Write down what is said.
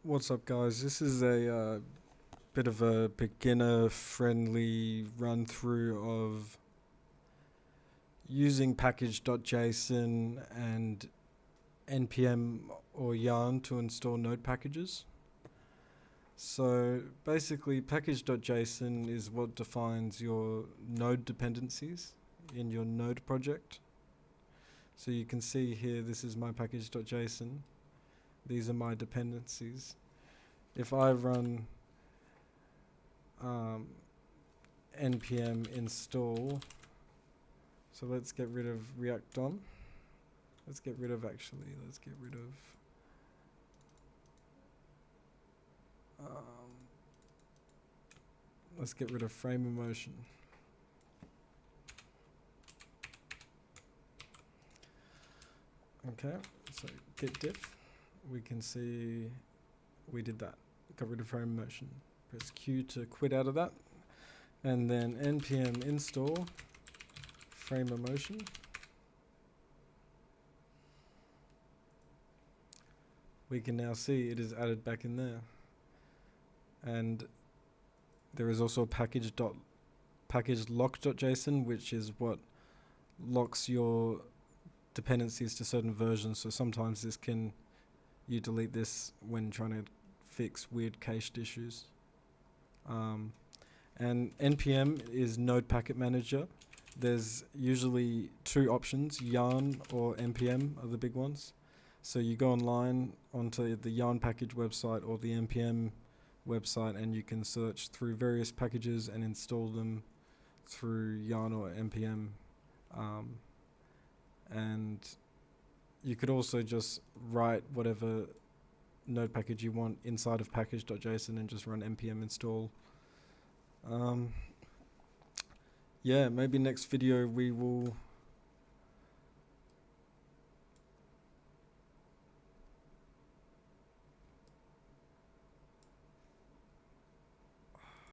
What's up, guys? This is a bit of a beginner-friendly run-through of using package.json and npm or yarn to install Node packages. So basically, package.json is what defines your Node dependencies in your Node project. So you can see here, this is my package.json. These are my dependencies. If I run npm install, so let's get rid of React DOM. Let's get rid of let's get rid of frame of motion. Okay, so git diff, we can see we did that. Got rid of frame of motion. Press Q to quit out of that. And then npm install frame of motion. We can now see it is added back in there. And there is also package-lock.json, which is what locks your dependencies to certain versions. So sometimes you delete this when trying to fix weird cached issues. And npm is Node Packet Manager. There's usually two options, yarn or npm are the big ones. So you go online onto the yarn package website or the npm website, and you can search through various packages and install them through yarn or npm. And you could also just write whatever Node package you want inside of package.json and just run npm install. Yeah, maybe next video we will